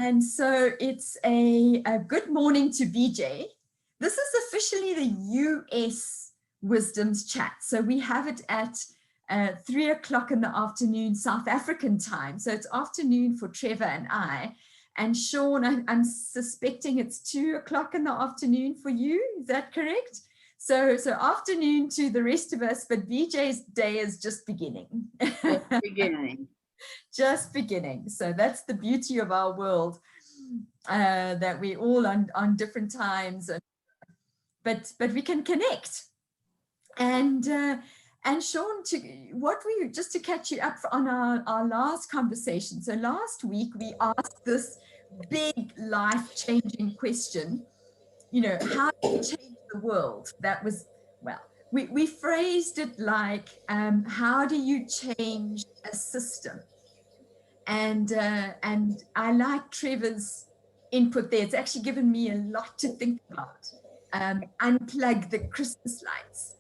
And so it's a good morning to BJ. This is officially the US Wisdom's Chat. So we have it at 3 o'clock in the afternoon, South African time. So it's afternoon for Trevor and I. And Sean, I'm suspecting it's 2 o'clock in the afternoon for you. Is that correct? So afternoon to the rest of us, but BJ's day is just beginning. Just beginning. Just beginning. So that's the beauty of our world, that we all on different times, but we can connect. And Sean, just to catch you up on our last conversation. So last week we asked this big life-changing question, how do you change the world? That was, well, we phrased it like, how do you change a system? And I like Trevor's input there. It's actually given me a lot to think about. Unplug the Christmas lights,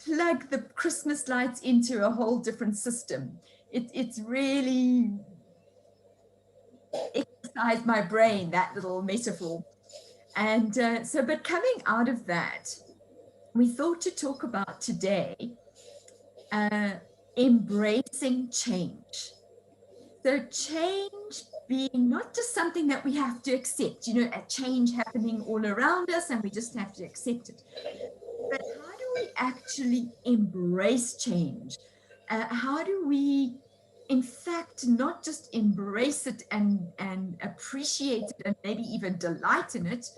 plug the Christmas lights into a whole different system. It's really exercised my brain, that little metaphor. And but coming out of that, we thought to talk about today embracing change. So change being not just something that we have to accept, a change happening all around us and we just have to accept it. But how do we actually embrace change? How do we, in fact, not just embrace it and appreciate it and maybe even delight in it?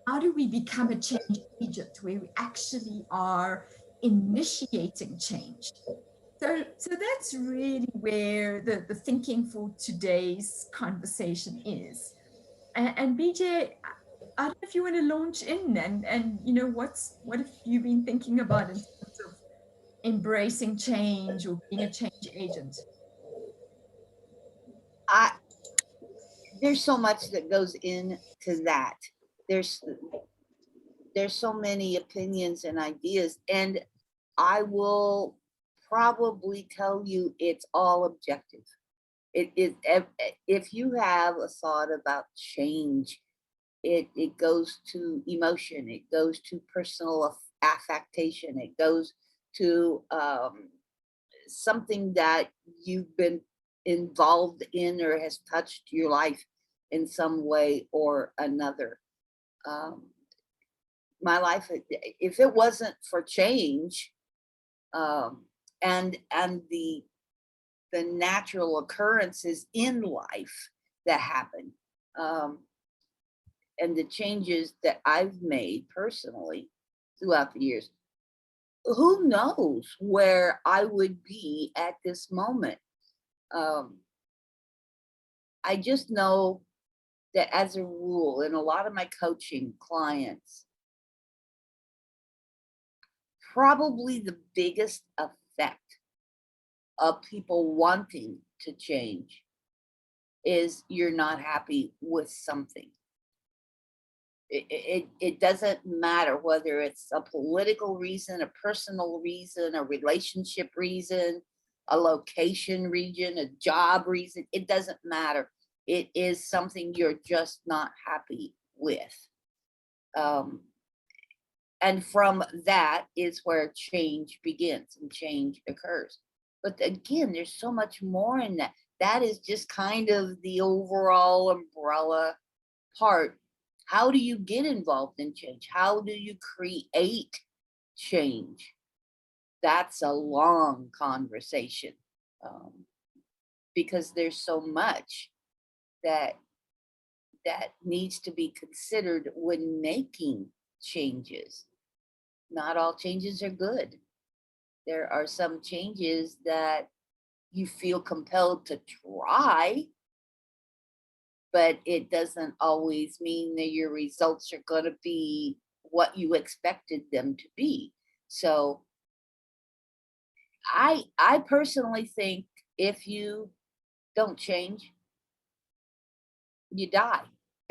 How do we become a change agent where we actually are initiating change? So that's really where the thinking for today's conversation is. And BJ, I don't know if you want to launch in and what have you been thinking about in terms of embracing change or being a change agent? There's so much that goes into that. There's so many opinions and ideas, and I will probably tell you it's all objective. If you have a thought about change, it goes to emotion, it goes to personal affectation, it goes to something that you've been involved in or has touched your life in some way or another. My life, if it wasn't for change, and the natural occurrences in life that happen, and the changes that I've made personally throughout the years, who knows where I would be at this moment. I just know that as a rule, in a lot of my coaching clients, probably the biggest effect of people wanting to change is you're not happy with something. It doesn't matter whether it's a political reason, a personal reason, a relationship reason, a location region, a job reason. It doesn't matter. It is something you're just not happy with. And from that is where change begins and change occurs. But again, there's so much more in that. That is just kind of the overall umbrella part. How do you get involved in change? How do you create change? That's a long conversation, because there's so much that needs to be considered when making changes. Not all changes are good. There are some changes that you feel compelled to try, but it doesn't always mean that your results are going to be what you expected them to be. So I personally think if you don't change, you die.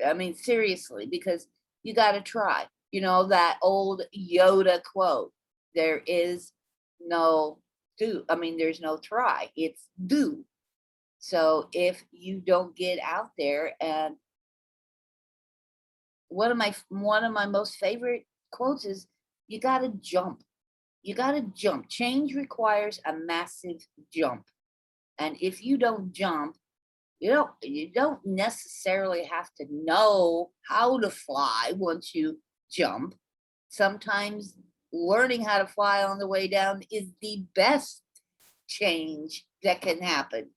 I mean, seriously, because you got to try. That old Yoda quote, there is no do. I mean, there's no try, it's do. So if you don't get out there, and one of my most favorite quotes is, you got to jump. You got to jump. Change requires a massive jump. And if you don't jump, you don't necessarily have to know how to fly once you jump. Sometimes learning how to fly on the way down is the best change that can happen.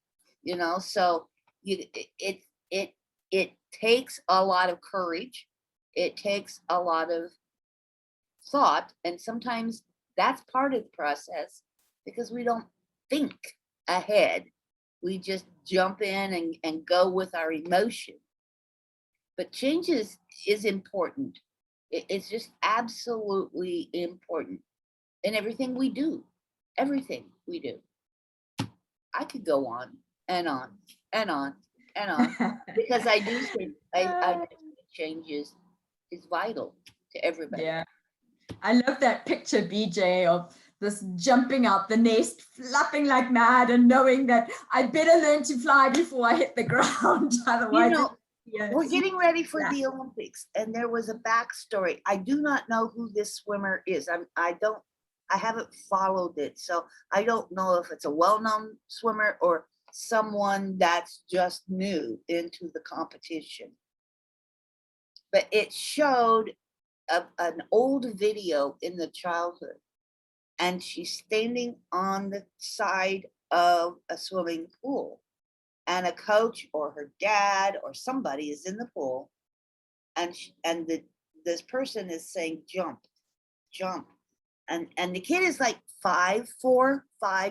So it takes a lot of courage. It takes a lot of thought, and sometimes that's part of the process, because we don't think ahead. We just jump in and go with our emotion. But change is important. It's just absolutely important in everything we do. Everything we do. I could go on and on and on and on, because I do think I think change is vital to everybody. Yeah. I love that picture, BJ, of this jumping out the nest, flapping like mad, and knowing that I better learn to fly before I hit the ground. Otherwise, We're getting ready for the Olympics, and there was a backstory. I do not know who this swimmer is. I haven't followed it, so I don't know if it's a well-known swimmer or someone that's just new into the competition. But it showed an old video in the childhood, and she's standing on the side of a swimming pool, and a coach or her dad or somebody is in the pool, and this person is saying, jump, jump. And the kid is like 5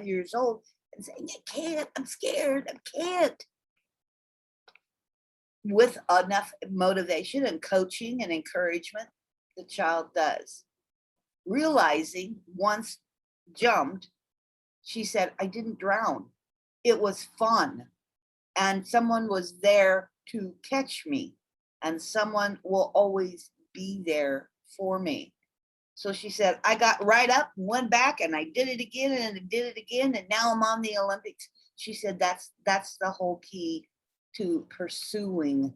years old, and saying, I can't, I'm scared, I can't. With enough motivation and coaching and encouragement, the child does. Realizing once jumped, she said, I didn't drown. It was fun. And someone was there to catch me. And someone will always be there for me. So she said, I got right up, went back, and I did it again, and I did it again, and now I'm on the Olympics. She said that's the whole key to pursuing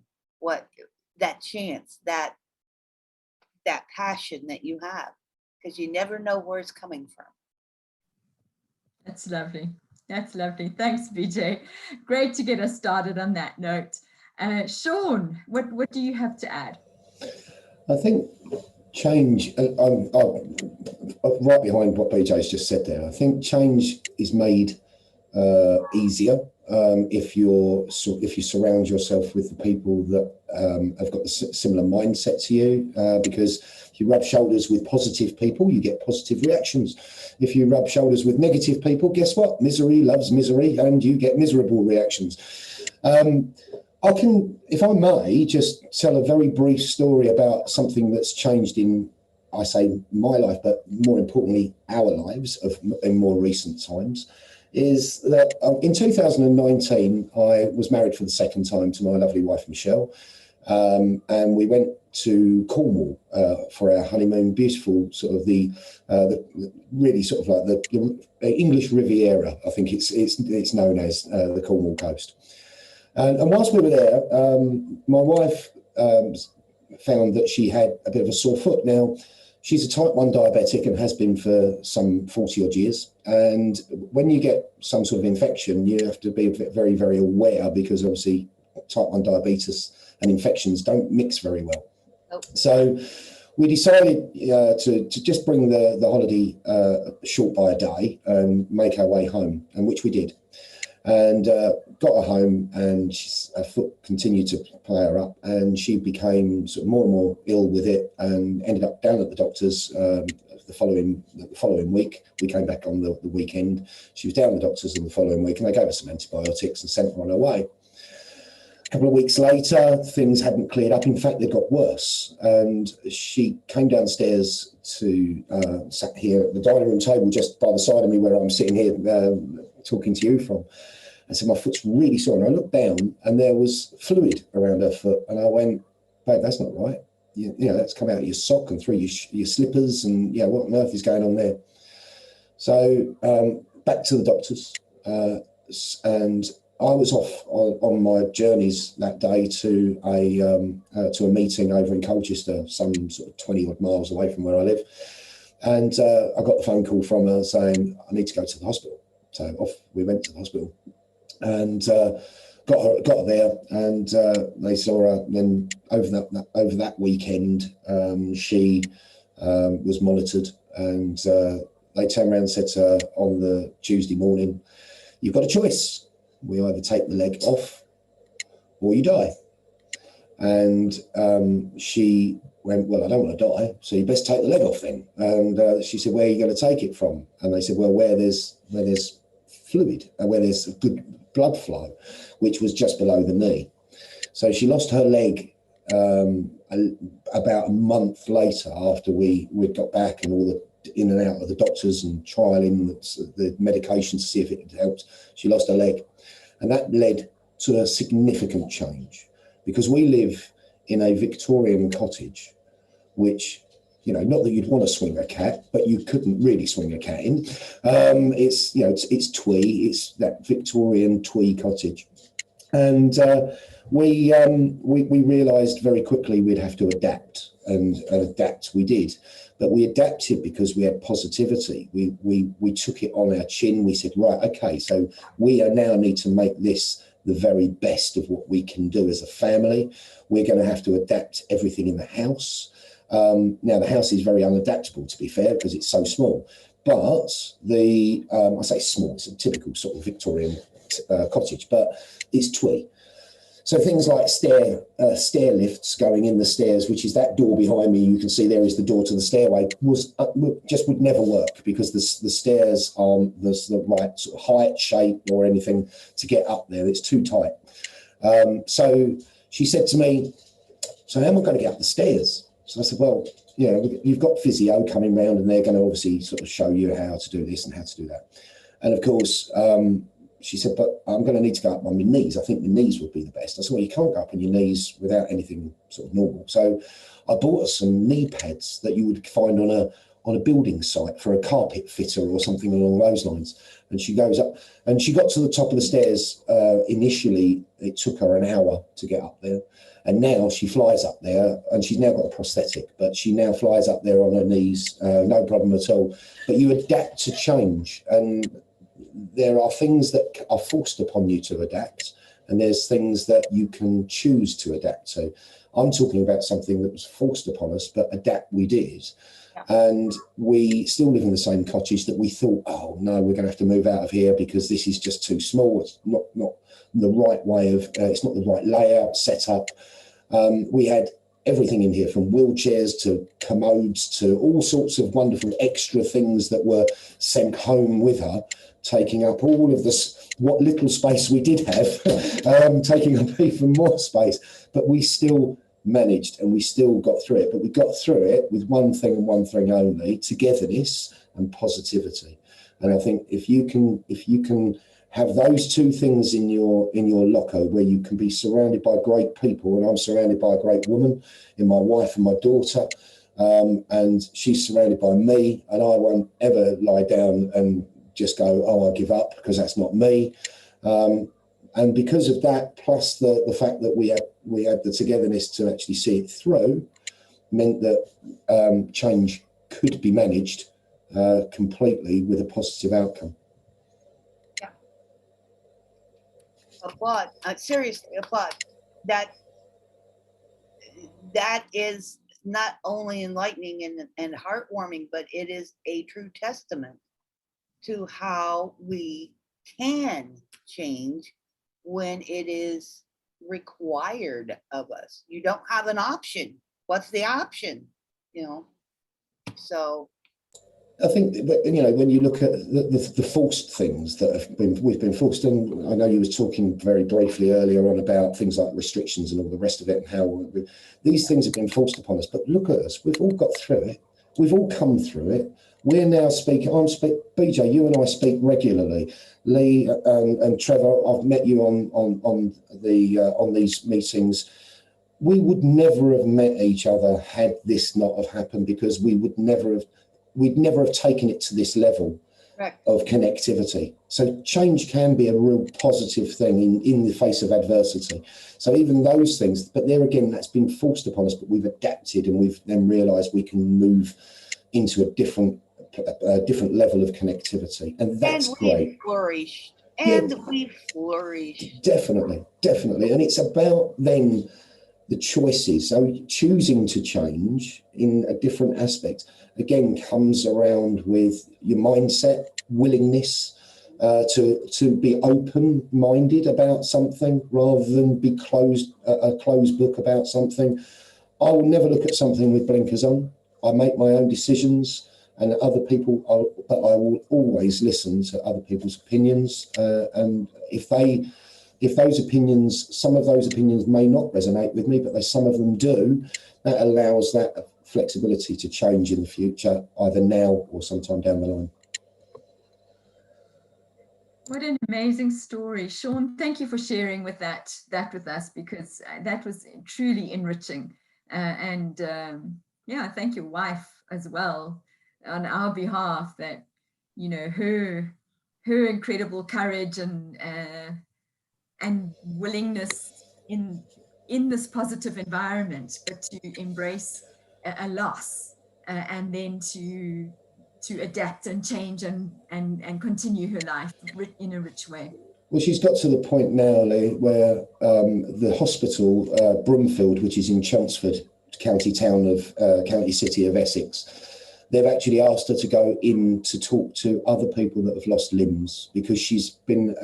that chance, that passion that you have, because you never know where it's coming from. That's lovely. That's lovely. Thanks, BJ. Great to get us started on that note. Sean, what do you have to add? I think change, I'm right behind what BJ's just said there. I think change is made easier if you surround yourself with the people that have got a similar mindset to you, because if you rub shoulders with positive people, you get positive reactions. If you rub shoulders with negative people, guess what? Misery loves misery, and you get miserable reactions. I can, if I may, just tell a very brief story about something that's changed in, I say, my life, but more importantly, our lives in more recent times. Is that in 2019, I was married for the second time to my lovely wife, Michelle, and we went to Cornwall for our honeymoon. Beautiful, sort of the really sort of like the English Riviera, I think it's known as, the Cornwall coast. And whilst we were there, my wife found that she had a bit of a sore foot. Now, she's a type 1 diabetic and has been for some 40 odd years. And when you get some sort of infection, you have to be very, very aware, because obviously type 1 diabetes and infections don't mix very well. Nope. So we decided to just bring the holiday short by a day and make our way home, and which we did. And got her home, and her foot continued to play her up, and she became sort of more and more ill with it, and ended up down at the doctor's the following week. We came back on the weekend. She was down at the doctor's on the following week, and they gave her some antibiotics and sent her on her way. A couple of weeks later, things hadn't cleared up. In fact, they got worse, and she came downstairs to sat here at the dining room table just by the side of me, where I'm sitting here talking to you from. I said, my foot's really sore. And I looked down, and there was fluid around her foot. And I went, babe, that's not right. You know, that's come out of your sock and through your slippers. And, yeah, what on earth is going on there? So back to the doctors. And I was off on my journeys that day to a meeting over in Colchester, some sort of 20 odd miles away from where I live. And I got the phone call from her saying, I need to go to the hospital. So off we went to the hospital and got her there, and they saw her. Then over that weekend, she was monitored, and they turned around and said to her on the Tuesday morning, you've got a choice. We either take the leg off or you die. And she went, well, I don't want to die, so you best take the leg off then. And she said, where are you going to take it from? And they said, well, where there's fluid, where there's good blood flow, which was just below the knee. So she lost her leg about a month later, after we got back and all the in and out of the doctors and trialing the medication to see if it helped. She lost her leg, and that led to a significant change, because we live in a Victorian cottage, which, you know, not that you'd want to swing a cat, but you couldn't really swing a cat in. It's, you know, it's twee, it's that Victorian twee cottage. And we realised very quickly we'd have to adapt, and adapt we did. But we adapted because we had positivity. We took it on our chin. We said, right, okay, so we now need to make this the very best of what we can do as a family. We're going to have to adapt everything in the house. Now, the house is very unadaptable, to be fair, because it's so small. But I say small, it's a typical sort of Victorian cottage, but it's twee. So things like stair lifts going in the stairs, which is that door behind me, you can see there is the door to the stairway, would never work, because the stairs aren't the right sort of height, shape or anything to get up there. It's too tight. So she said to me, so how am I going to get up the stairs? So I said, well, you know, you've got physio coming round and they're going to obviously sort of show you how to do this and how to do that. And of course, she said, but I'm going to need to go up on my knees. I think your knees would be the best. I said, well, you can't go up on your knees without anything sort of normal. So I bought her some knee pads that you would find on a building site for a carpet fitter or something along those lines. And she goes up, and she got to the top of the stairs. Initially, it took her an hour to get up there. And now she flies up there, and she's now got a prosthetic, but she now flies up there on her knees, no problem at all. But you adapt to change, and there are things that are forced upon you to adapt, and there's things that you can choose to adapt to. I'm talking about something that was forced upon us, but adapt we did. And we still live in the same cottage that we thought, oh no, we're going to have to move out of here because this is just too small. It's not the right way of, it's not the right layout, setup. We had everything in here, from wheelchairs to commodes to all sorts of wonderful extra things that were sent home with her, taking up all of this, what little space we did have, taking up even more space. But we still managed, and we still got through it. But we got through it with one thing and one thing only: togetherness and positivity. And I think if you can have those two things in your locker, where you can be surrounded by great people, and I'm surrounded by a great woman in my wife and my daughter, and she's surrounded by me, and I won't ever lie down and just go, oh, I give up, because that's not me. And because of that, plus the fact that we had the togetherness to actually see it through, meant that change could be managed completely with a positive outcome. Yeah. Applaud. Seriously, applaud. That is not only enlightening and heartwarming, but it is a true testament to how we can change when it is required of us. You don't have an option. What's the option? You know, so I think, you know, when you look at the forced things that we've been forced, and I know you was talking very briefly earlier on about things like restrictions and all the rest of it, and how these things have been forced upon us. But look at us, we've all got through it. We've all come through it. We're now speaking. BJ, you and I speak regularly. Lee and Trevor, I've met you on these meetings. We would never have met each other had this not have happened, because we'd never have taken it to this level Correct. of connectivity. So change can be a real positive thing in the face of adversity. So even those things, but there again, that's been forced upon us, but we've adapted and we've then realised we can move into a different level of connectivity. And that's great. Flourished. Yeah. And we've flourished. Definitely. And it's about then the choices. So choosing to change in a different aspect, again, comes around with your mindset, willingness to be open-minded about something rather than be a closed book about something. I will never look at something with blinkers on. I make my own decisions, and other people, but I will always listen to other people's opinions. And if those opinions, some of those opinions may not resonate with me, but some of them do, that allows that flexibility to change in the future, either now or sometime down the line. What an amazing story, Sean. Thank you for sharing that with us, because that was truly enriching. Yeah, thank your wife as well on our behalf, that, you know, her incredible courage and willingness in this positive environment, but to embrace a loss, and then to adapt and change and continue her life in a rich way. Well, she's got to the point now, Lee, where the hospital, Broomfield, which is in Chelmsford, county city of Essex, they've actually asked her to go in to talk to other people that have lost limbs, because she's been,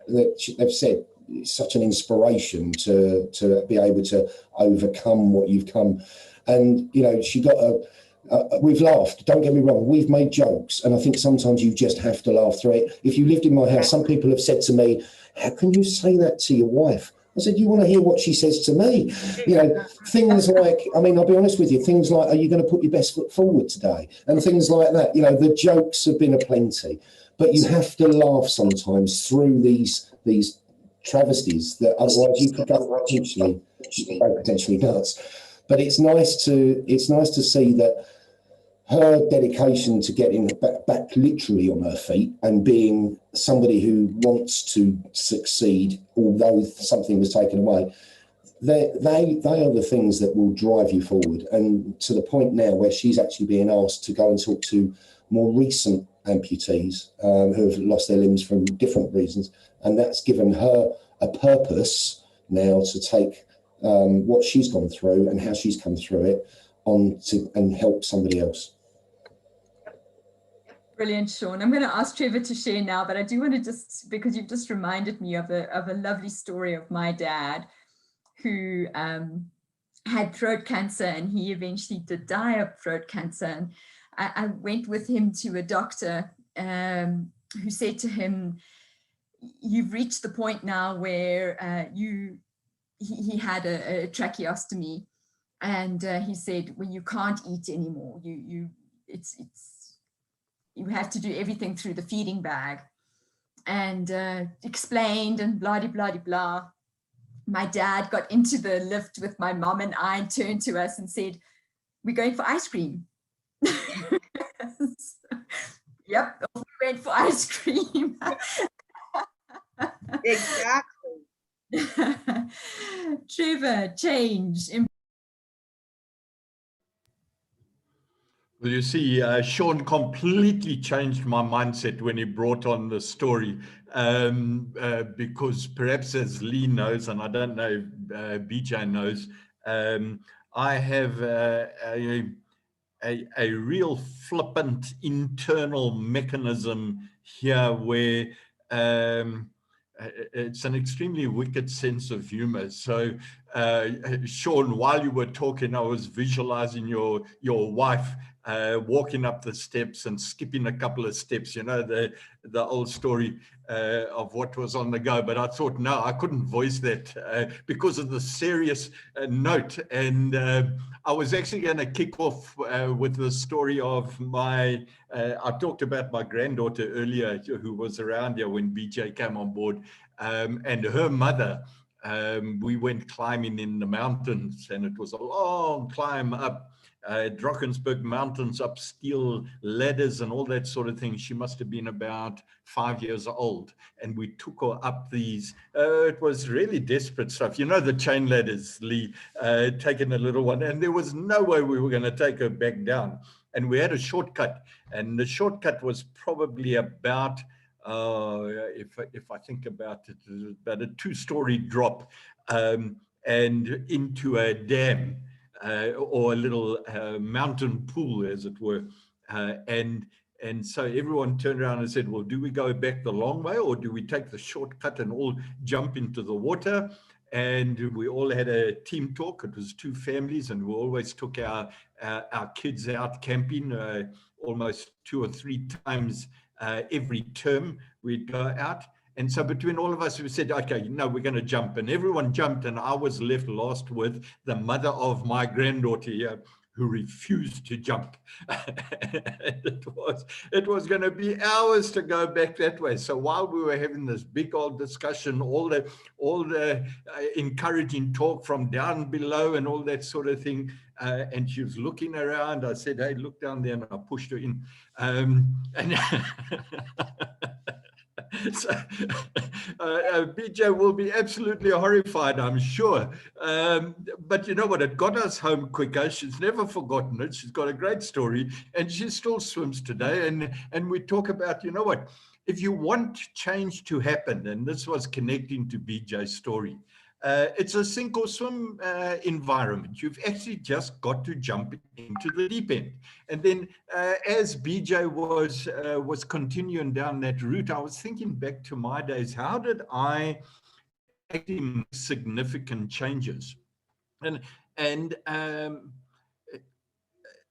they've said, such an inspiration to be able to overcome what you've come. And, you know, she got we've laughed, don't get me wrong, we've made jokes, and I think sometimes you just have to laugh through it. If you lived in my house, some people have said to me, how can you say that to your wife? I said, you want to hear what she says to me? You know, things like, I mean, I'll be honest with you, things like, are you going to put your best foot forward today? And things like that. You know, the jokes have been aplenty, but you have to laugh sometimes through these travesties that otherwise you could go potentially nuts. But it's nice to see that her dedication to getting back literally on her feet and being somebody who wants to succeed, although something was taken away, they are the things that will drive you forward. And to the point now where she's actually being asked to go and talk to more recent amputees who have lost their limbs from different reasons. And that's given her a purpose now to take what she's gone through and how she's come through it and help somebody else. Brilliant, Sean. I'm going to ask Trevor to share now, but I do want to because you've just reminded me of a lovely story of my dad, who had throat cancer, and he eventually did die of throat cancer. And I went with him to a doctor who said to him, you've reached the point now where he had a tracheostomy, and he said, well, you can't eat anymore. You have to do everything through the feeding bag, and explained and blah, blah, blah, blah. My dad got into the lift with my mom and I, and turned to us and said, we're going for ice cream. Yep, we went for ice cream. Exactly. Trevor, change. Well, you see, Sean completely changed my mindset when he brought on the story, because perhaps, as Lee knows, and I don't know if BJ knows, I have a real flippant internal mechanism here where it's an extremely wicked sense of humor. So, Sean, while you were talking, I was visualizing your wife walking up the steps and skipping a couple of steps, you know, the old story of what was on the go. But I thought, no, I couldn't voice that because of the serious note. And I was actually going to kick off with the story of I talked about my granddaughter earlier, who was around here when BJ came on board, and her mother. We went climbing in the mountains, and it was a long climb up. Drakensberg Mountains up steel ladders and all that sort of thing. She must have been about 5 years old. And we took her up these, it was really desperate stuff. You know, the chain ladders, Lee, taking a little one. And there was no way we were going to take her back down. And we had a shortcut. And the shortcut was probably about, if I think about it, about a 2-story drop and into a dam. Or a little mountain pool, as it were. And so everyone turned around and said, well, do we go back the long way or do we take the shortcut and all jump into the water? And we all had a team talk. It was 2 families, and we always took our kids out camping almost 2 or 3 times every term. We'd go out. And so between all of us, we said, okay, no, we're going to jump. And everyone jumped. And I was left last with the mother of my granddaughter here, who refused to jump. It was going to be hours to go back that way. So while we were having this big old discussion, all the encouraging talk from down below and all that sort of thing, and she was looking around, I said, hey, look down there, and I pushed her in. So BJ will be absolutely horrified, I'm sure. But you know what? It got us home quicker. She's never forgotten it. She's got a great story, and she still swims today. And we talk about, you know what? If you want change to happen, and this was connecting to BJ's story, it's a sink or swim environment. You've actually just got to jump into the deep end. And then as BJ was continuing down that route, I was thinking back to my days. How did I actually make significant changes? And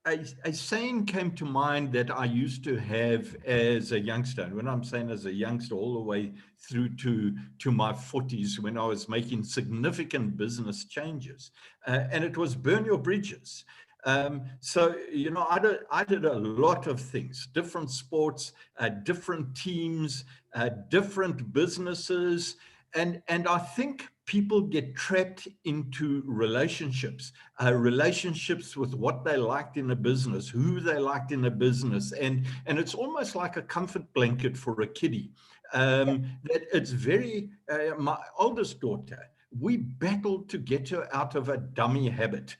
a saying came to mind that I used to have as a youngster. And when I'm saying as a youngster, all the way through to my 40s, when I was making significant business changes. And it was burn your bridges. So, you know, I did a lot of things, different sports, different teams, different businesses. And I think people get trapped into relationships with what they liked in a business, who they liked in a business. And it's almost like a comfort blanket for a kiddie. That it's very, my oldest daughter, we battled to get her out of a dummy habit.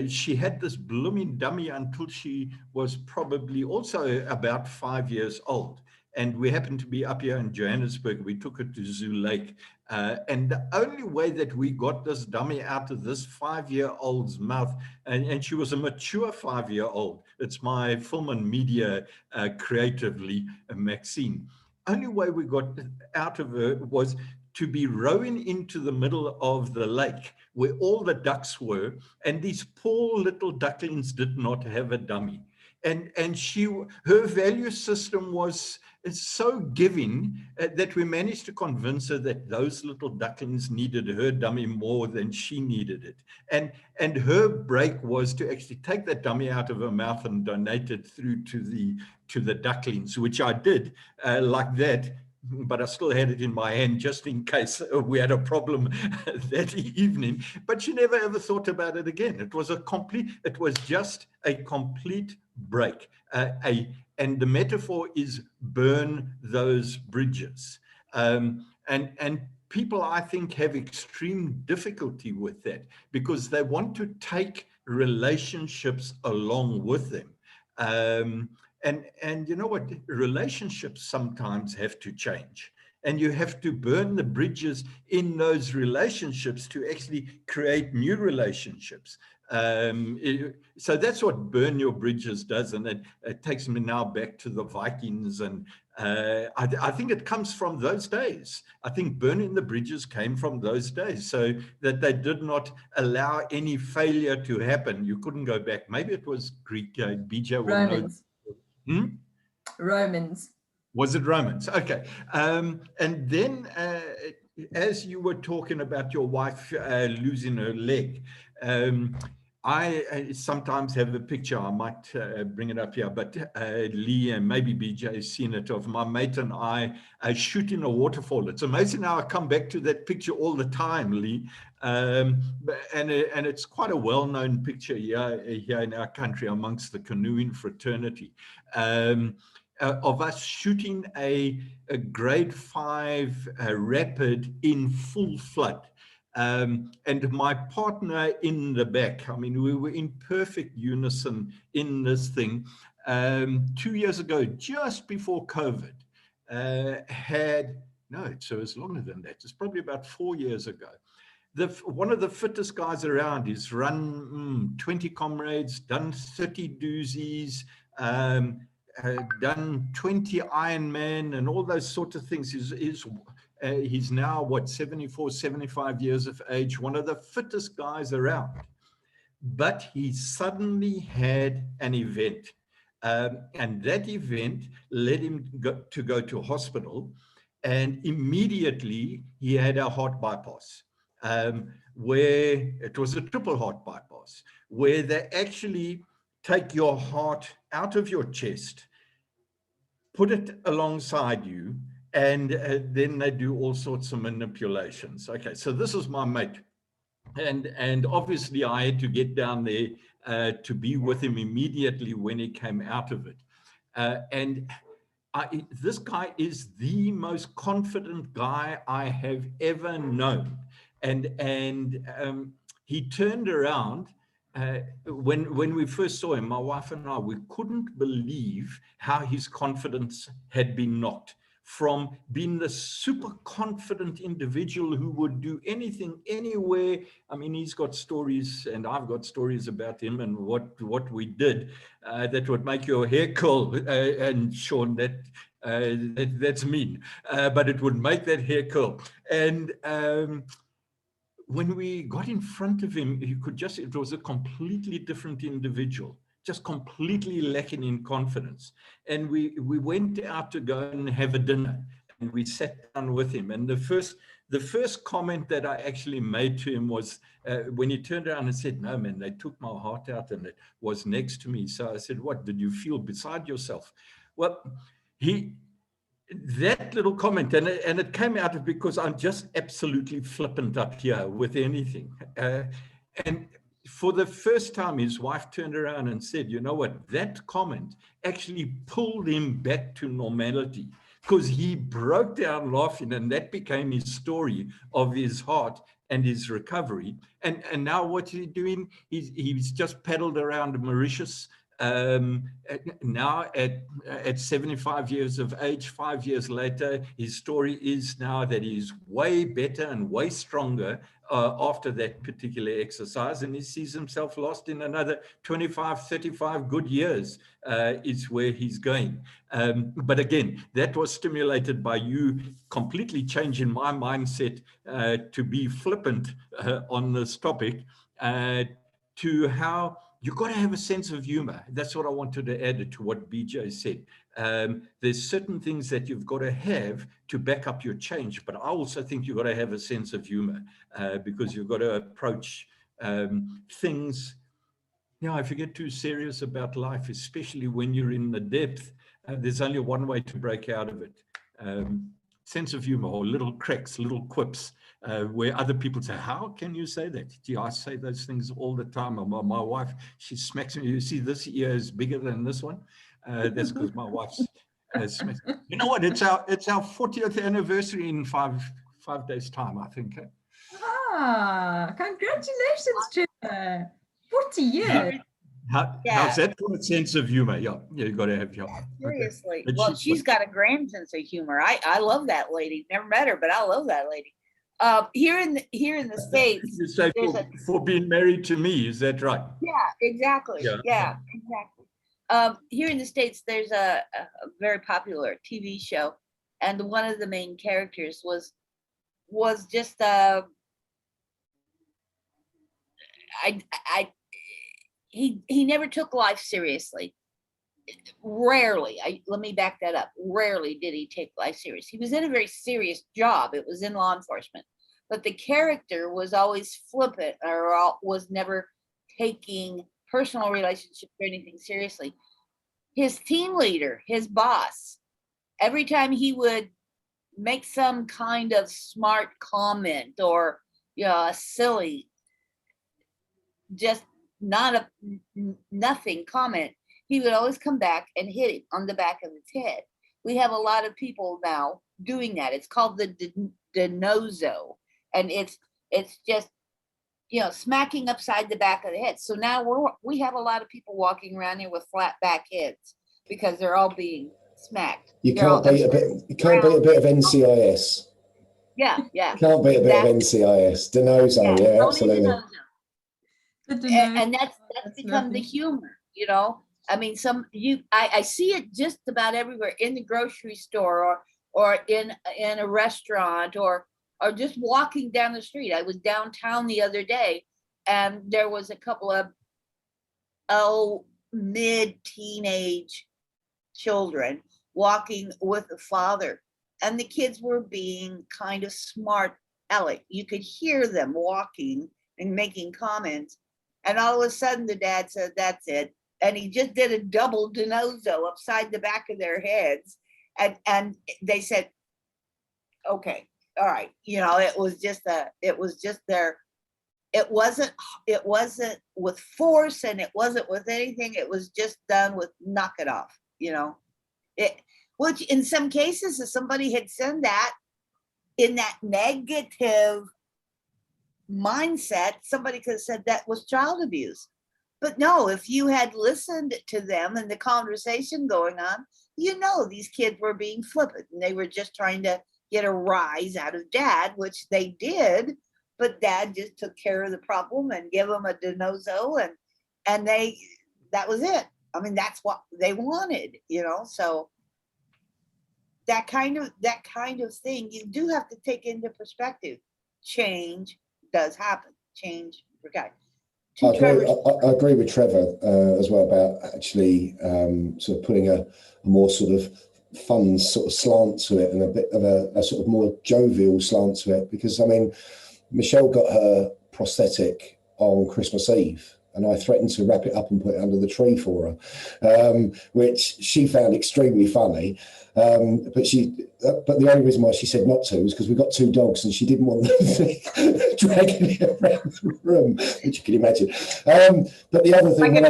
She had this blooming dummy until she was probably also about 5 years old. And we happened to be up here in Johannesburg. We took her to Zoo Lake. And the only way that we got this dummy out of this 5-year-old's mouth, and she was a mature 5-year-old. It's my film and media creatively, Maxine. Only way we got out of her was to be rowing into the middle of the lake where all the ducks were. And these poor little ducklings did not have a dummy. And her value system was so giving that we managed to convince her that those little ducklings needed her dummy more than she needed it. And her break was to actually take that dummy out of her mouth and donate it through to the ducklings, which I did like that. But I still had it in my hand just in case we had a problem that evening. But she never ever thought about it again. It was just a complete break. And the metaphor is burn those bridges. And people, I think, have extreme difficulty with that because they want to take relationships along with them. And you know what? Relationships sometimes have to change. And you have to burn the bridges in those relationships to actually create new relationships. So that's what burn your bridges does. And it takes me now back to the Vikings. And I think it comes from those days. I think burning the bridges came from those days so that they did not allow any failure to happen. You couldn't go back. Maybe it was Greek. BJ will Romans. know. Romans. Was it Romans? Okay. And then as you were talking about your wife losing her leg, I sometimes have a picture, I might bring it up here, but Lee and maybe BJ has seen it, of my mate and I shooting a waterfall. It's amazing how I come back to that picture all the time, Lee. And it's quite a well-known picture here in our country amongst the canoeing fraternity, of us shooting a grade 5 rapid in full flood. And my partner in the back, I mean, we were in perfect unison in this thing. 2 years ago, just before COVID, so it's longer than that. It's probably about 4 years ago. One of the fittest guys around is run 20 comrades, done 30 doozies, done 20 Ironman and all those sorts of things. He's now, what, 74, 75 years of age, one of the fittest guys around. But he suddenly had an event. And that event led him to go to hospital. And immediately he had a heart bypass, where it was a triple heart bypass, where they actually take your heart out of your chest, put it alongside you, and then they do all sorts of manipulations. Okay, so this is my mate. And obviously I had to get down there to be with him immediately when he came out of it. This guy is the most confident guy I have ever known. And he turned around when we first saw him, my wife and I, we couldn't believe how his confidence had been knocked from being the super confident individual who would do anything, anywhere. I mean, he's got stories, and I've got stories about him and what we did that would make your hair curl. And Sean, that's mean, but it would make that hair curl. And when we got in front of him, it was a completely different individual, just completely lacking in confidence. And we went out to go and have a dinner, and we sat down with him. And the first comment that I actually made to him was when he turned around and said, "No, man, they took my heart out," and it was next to me. So I said, "What did you feel beside yourself?" Well, that little comment, and it came out of because I'm just absolutely flippant up here with anything. And for the first time, his wife turned around and said, "You know what, that comment actually pulled him back to normality," because he broke down laughing, and that became his story of his heart and his recovery. And now what's he doing? He's just paddled around Mauritius. Now at 75 years of age, 5 years later, his story is now that he's way better and way stronger after that particular exercise, and he sees himself lost in another 25, 35 good years is where he's going. But again, that was stimulated by you completely changing my mindset to be flippant on this topic, to how you've got to have a sense of humor. That's what I wanted to add to what BJ said. There's certain things that you've got to have to back up your change, but I also think you've got to have a sense of humor because you've got to approach things. You know, if you get too serious about life, especially when you're in the depth, there's only one way to break out of it. Sense of humor, or little cracks, little quips, where other people say, "How can you say that?" Gee, I say those things all the time. My wife, she smacks me. "You see, this ear is bigger than this one." That's because my wife's smacks. You know what? It's our 40th anniversary in five days' time, I think. Ah, congratulations, Trevor. 40 years. How's that for a sense of humor? Yeah, you got to have humor. Seriously. Okay. Well, she's got a grand sense of humor. I love that lady. Never met her, but I love that lady. Here in the States, you say for being married to me, is that right? Yeah, exactly. Yeah, exactly. Here in the States, there's a very popular TV show, and one of the main characters was just he never took life seriously. Rarely. Let me back that up. Rarely did he take life serious. He was in a very serious job. It was in law enforcement, but the character was always flippant, or was never taking personal relationships or anything seriously. His team leader, his boss, every time he would make some kind of smart comment or, you know, a silly, just not a nothing comment, he would always come back and hit him on the back of his head. We have a lot of people now doing that. It's called the denozo, and it's just, you know, smacking upside the back of the head. So now we have a lot of people walking around here with flat back heads because they're all being smacked. You can't beat a bit of NCIS. Yeah, yeah. Can't beat a bit of NCIS. Denozo, yeah, absolutely. And that's become the humor, you know. I mean, I see it just about everywhere, in the grocery store or in a restaurant or just walking down the street. I was downtown the other day and there was a couple of mid-teenage children walking with a father, and the kids were being kind of smart aleck. You could hear them walking and making comments, and all of a sudden the dad said, "That's it," and he just did a double denozo upside the back of their heads, and they said, "Okay, all right," you know. It was just their. It wasn't with force, and it wasn't with anything. It was just done with knock it off, you know. Which in some cases, if somebody had said that in that negative mindset, somebody could have said that was child abuse. But no, if you had listened to them and the conversation going on, you know, these kids were being flippant and they were just trying to get a rise out of dad, which they did, but dad just took care of the problem and gave them a denozo, and that was it. I mean, that's what they wanted, you know. So that kind of thing, you do have to take into perspective. Change does happen. Change, okay. I agree with Trevor as well about actually sort of putting a more sort of fun sort of slant to it and a bit of a sort of more jovial slant to it, because I mean, Michelle got her prosthetic on Christmas Eve, and I threatened to wrap it up and put it under the tree for her, which she found extremely funny. But the only reason why she said not to was because we've got two dogs and she didn't want them dragging it around the room, which you can imagine. But the other thing, and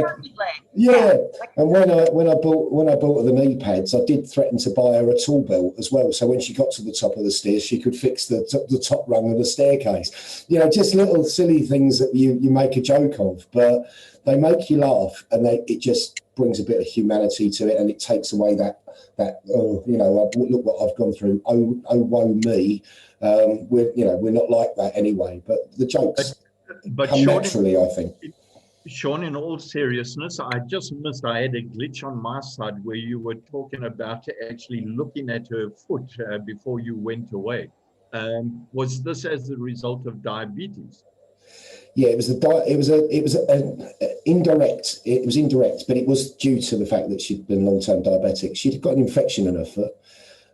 when I bought her the knee pads, I did threaten to buy her a tool belt as well. So when she got to the top of the stairs, she could fix the top rung of the staircase. You know, just little silly things that you make a joke of, but they make you laugh, and it just brings a bit of humanity to it, and it takes away that oh, you know, look what I've gone through. Oh, woe me. We're not like that anyway. But the jokes come Sean, naturally, I think. Sean, in all seriousness, I just missed. I had a glitch on my side where you were talking about actually looking at her foot before you went away. Was this as a result of diabetes? Yeah, it was indirect, but it was due to the fact that she'd been long-term diabetic. She'd got an infection in her foot,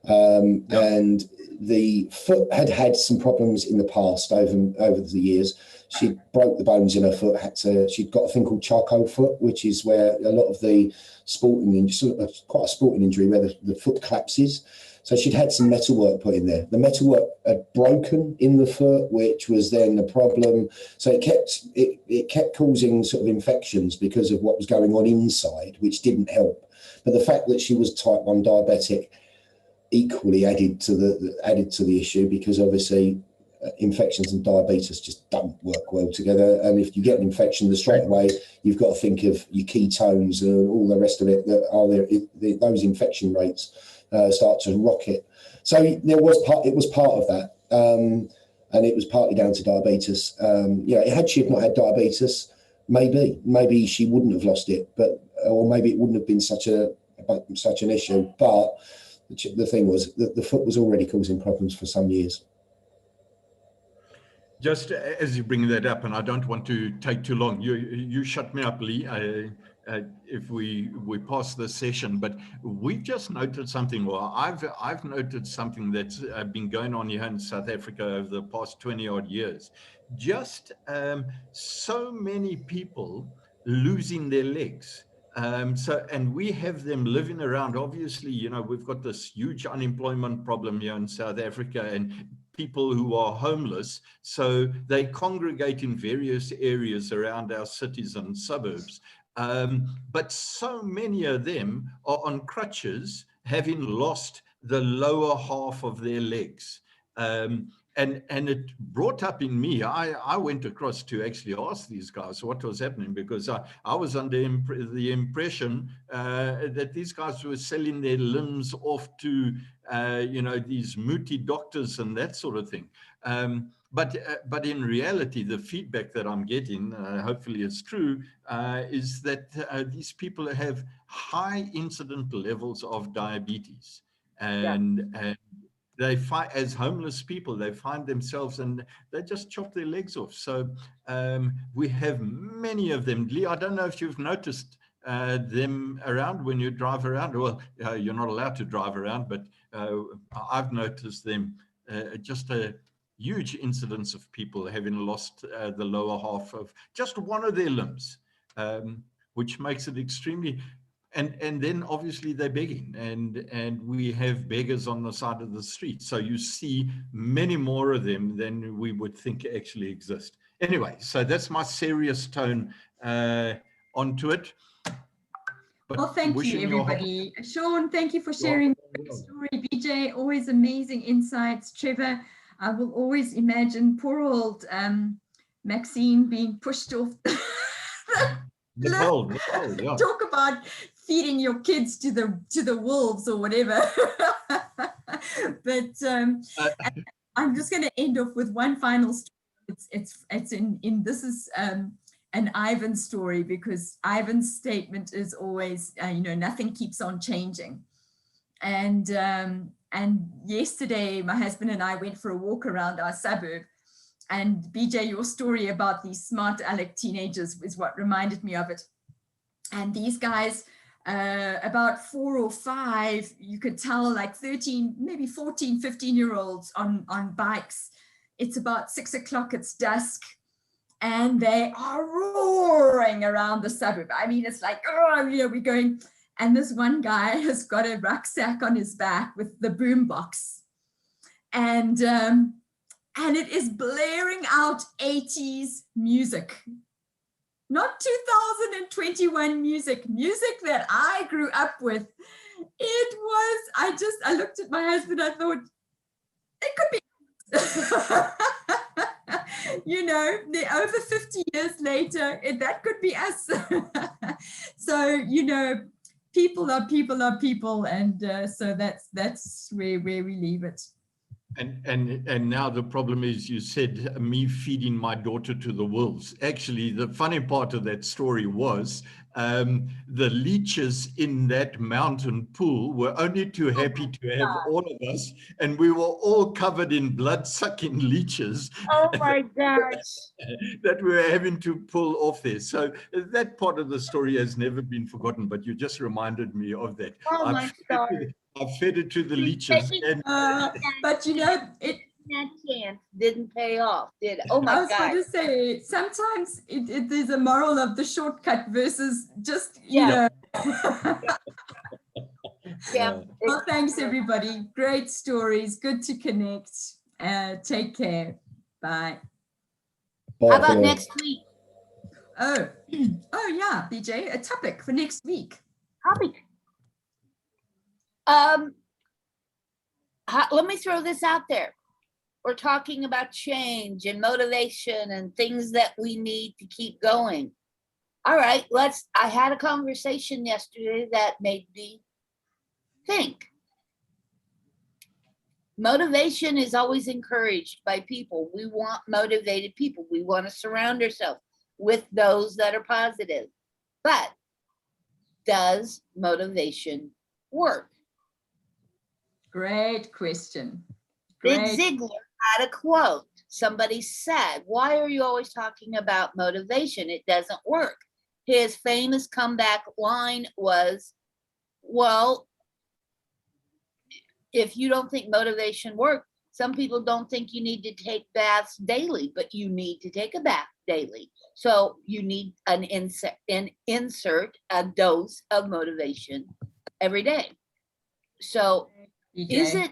and the foot had some problems in the past over the years. She broke the bones in her foot. She'd got a thing called charcoal foot, which is where a lot of the quite a sporting injury where the foot collapses. So she'd had some metalwork put in there. The metalwork had broken in the foot, which was then the problem. So it kept causing sort of infections because of what was going on inside, which didn't help. But the fact that she was type 1 diabetic equally added to the issue, because obviously infections and diabetes just don't work well together. And if you get an infection, straight away you've got to think of your ketones and all the rest of it that are there. Those infection rates start to rocket. So it was part of that, and it was partly down to diabetes. Had she not had diabetes, maybe she wouldn't have lost it, or maybe it wouldn't have been such an issue. But the thing was that the foot was already causing problems for some years. Just as you bring that up, and I don't want to take too long, you shut me up, Lee. if we pass the session, but we've just noted something. Well, I've noted something that's been going on here in South Africa over the past 20 odd years. Just so many people losing their legs. And we have them living around. Obviously, you know, we've got this huge unemployment problem here in South Africa, and people who are homeless. So they congregate in various areas around our cities and suburbs. But so many of them are on crutches, having lost the lower half of their legs. And it brought up in me, I went across to actually ask these guys what was happening, because I was under the impression that these guys were selling their limbs off to, you know, these moody doctors and that sort of thing. But in reality, the feedback that I'm getting, hopefully it's true, is that these people have high incident levels of diabetes. And they find, as homeless people, they find themselves and they just chop their legs off. So we have many of them. Lee, I don't know if you've noticed them around when you drive around. Well, you're not allowed to drive around, but I've noticed them. Just a huge incidence of people having lost the lower half of just one of their limbs, which makes it extremely. And then obviously they're begging, and we have beggars on the side of the street. So you see many more of them than we would think actually exist. Anyway, so that's my serious tone onto it. But well, thank you, everybody. Sean, thank you for sharing the story. BJ, always amazing insights. Trevor, I will always imagine poor old Maxine being pushed off Nicole, yeah. Talk about feeding your kids to the wolves or whatever. But I'm just going to end off with one final story. It's in this is an Ivan story, because Ivan's statement is always, you know, nothing keeps on changing. And yesterday, my husband and I went for a walk around our suburb. And BJ, your story about these smart aleck teenagers is what reminded me of it. And these guys, about 4 or 5, you could tell, like 13, maybe 14, 15-year-olds on bikes. It's about 6 o'clock, it's dusk, and they are roaring around the suburb. I mean, it's like, oh, you know, we're going. And this one guy has got a rucksack on his back with the boom box. And it is blaring out 80s music, not 2021 music that I grew up with. It was, I looked at my husband, I thought, it could be, you know, over 50 years later, that could be us. So, you know, people are people. And so that's where we leave it. And now the problem is, you said me feeding my daughter to the wolves. Actually, the funny part of that story was the leeches in that mountain pool were only too happy to have all of us, and we were all covered in blood-sucking leeches. Oh my gosh. That we were having to pull off there. So that part of the story has never been forgotten, but you just reminded me of that. Oh my God. I fed it to the leeches. But you know, that chance didn't pay off, did it? Oh my God. I was going to say, sometimes it is a moral of the shortcut versus just, you know. Yeah. Well, thanks, everybody. Great stories. Good to connect. Take care. Bye. How about next week? Oh, yeah, BJ, a topic for next week. Topic. Let me throw this out there. We're talking about change and motivation and things that we need to keep going. All right, I had a conversation yesterday that made me think. Motivation is always encouraged by people. We want motivated people. We want to surround ourselves with those that are positive. But does motivation work? Great question. Zig Ziglar had a quote. Somebody said, why are you always talking about motivation? It doesn't work. his famous comeback line was, well, if you don't think motivation works, some people don't think you need to take baths daily, but you need to take a bath daily. So you need an insert a dose of motivation every day. So is it?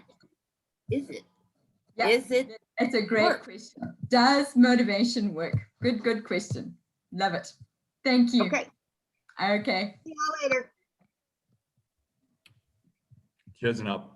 Yeah, Is it? it's a great work? question. Does motivation work? Good question. Love it. Thank you. Okay. Okay. See y'all later. Cheers now.